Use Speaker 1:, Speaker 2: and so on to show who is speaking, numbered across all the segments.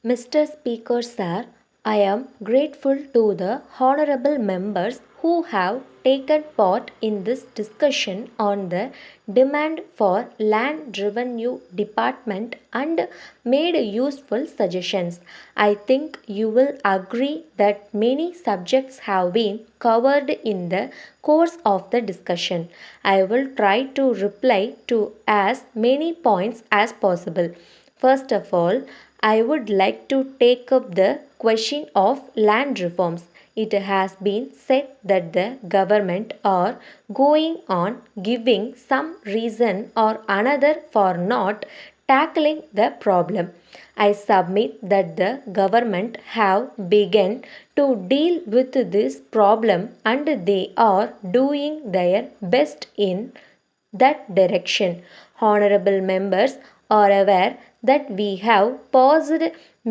Speaker 1: Mr. Speaker, sir, I am grateful to the honorable members who have taken part in this discussion on the demand for land revenue department and made useful suggestions. I think you will agree that many subjects have been covered in the course of the discussion. I will try to reply to as many points as possible. First of all, I would like to take up the question of land reforms. It has been said that the government are going on giving some reason or another for not tackling the problem. I submit that the government have begun to deal with this problem and they are doing their best in that direction. Honorable members are aware that we have passed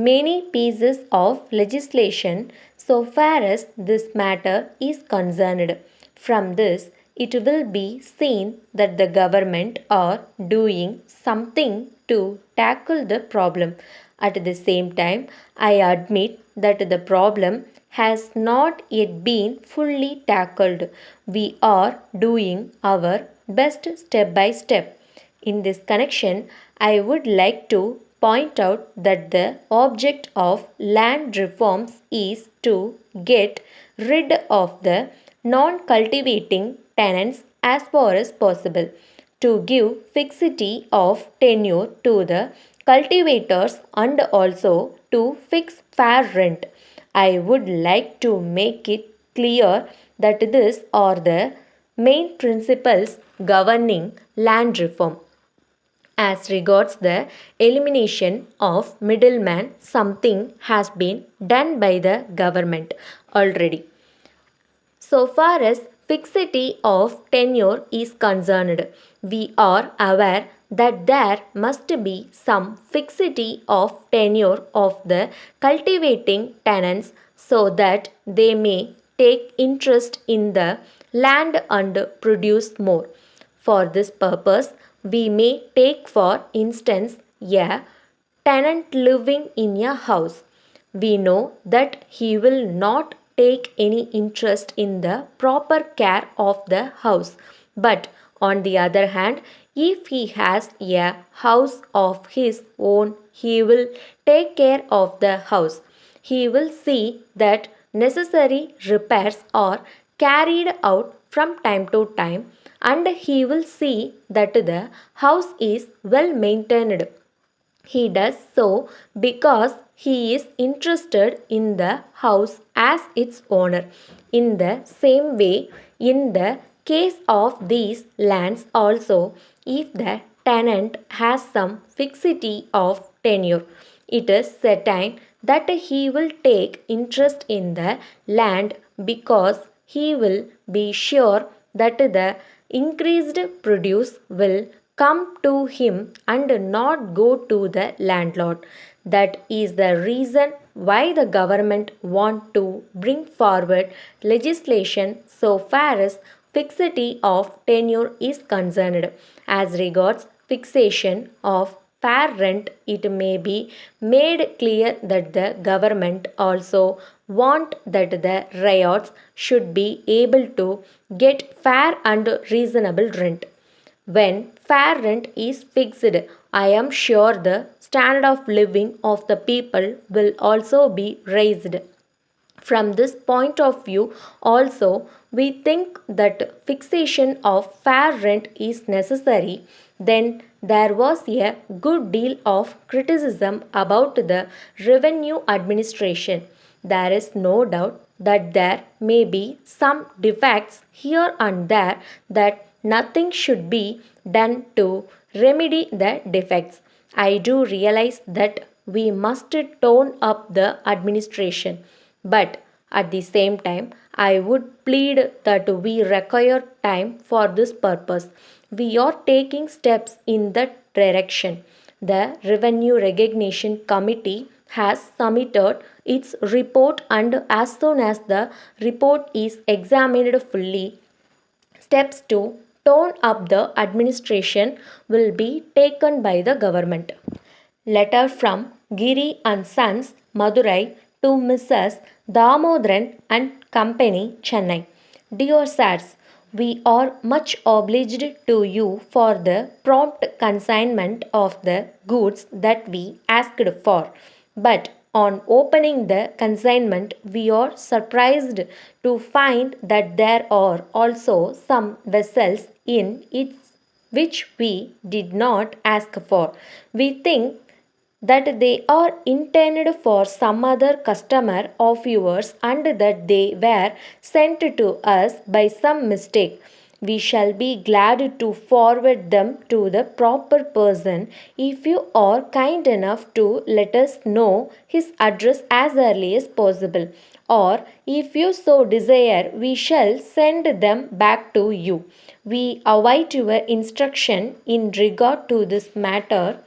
Speaker 1: many pieces of legislation so far as this matter is concerned. From this, it will be seen that the government are doing something to tackle the problem. At the same time, I admit that the problem has not yet been fully tackled. We are doing our best step by step. In this connection, I would like to point out that the object of land reforms is to get rid of the non cultivating tenants as far as possible, to give fixity of tenure to the cultivators and also to fix fair rent. I would like to make it clear that these are the main principles governing land reform. As regards the elimination of middleman, something has been done by the government already. So far as fixity of tenure is concerned, we are aware that there must be some fixity of tenure of the cultivating tenants so that they may take interest in the land and produce more. For this purpose, we may take for instance a tenant living in a house. We know that he will not take any interest in the proper care of the house. But on the other hand, if he has a house of his own, he will take care of the house. He will see that necessary repairs are carried out from time to time and he will see that the house is well maintained. He does so because he is interested in the house as its owner. In the same way, in the case of these lands also, if the tenant has some fixity of tenure, it is certain that he will take interest in the land because he will be sure that the increased produce will come to him and not go to the landlord. That is the reason why the government want to bring forward legislation so far as fixity of tenure is concerned. As regards fixation of fair rent, it may be made clear that the government also want that the riots should be able to get fair and reasonable rent. When fair rent is fixed, I am sure the standard of living of the people will also be raised. From this point of view, also, we think that fixation of fair rent is necessary. Then there was a good deal of criticism about the revenue administration. There is no doubt that there may be some defects here and there, that nothing should be done to remedy the defects. I do realize that we must tone up the administration, but at the same time, I would plead that we require time for this purpose. We are taking steps in that direction. The Revenue Recognition Committee has submitted its report, and as soon as the report is examined fully, steps to tone up the administration will be taken by the government. Letter from Giri and Sons, Madurai, to Mrs. Damodran and Company, Chennai. Dear Sirs, we are much obliged to you for the prompt consignment of the goods that we asked for. But on opening the consignment, we are surprised to find that there are also some vessels in it which we did not ask for. We think that they are intended for some other customer of yours and that they were sent to us by some mistake. We shall be glad to forward them to the proper person if you are kind enough to let us know his address as early as possible. Or, if you so desire, we shall send them back to you. We await your instruction in regard to this matter.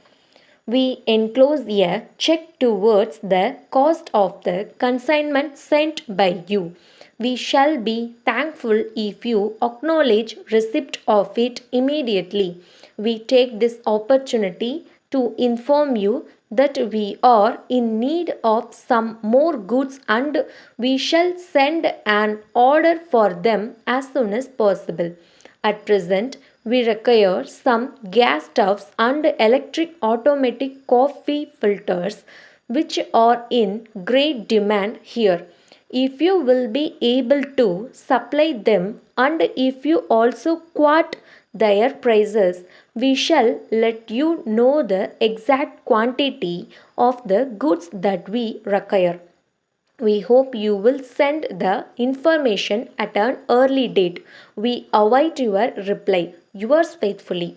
Speaker 1: We enclose a check towards the cost of the consignment sent by you. We shall be thankful if you acknowledge receipt of it immediately. We take this opportunity to inform you that we are in need of some more goods and we shall send an order for them as soon as possible. At present, we require some gas stoves and electric automatic coffee filters which are in great demand here. If you will be able to supply them and if you also quote their prices, we shall let you know the exact quantity of the goods that we require. We hope you will send the information at an early date. We await your reply. Yours faithfully.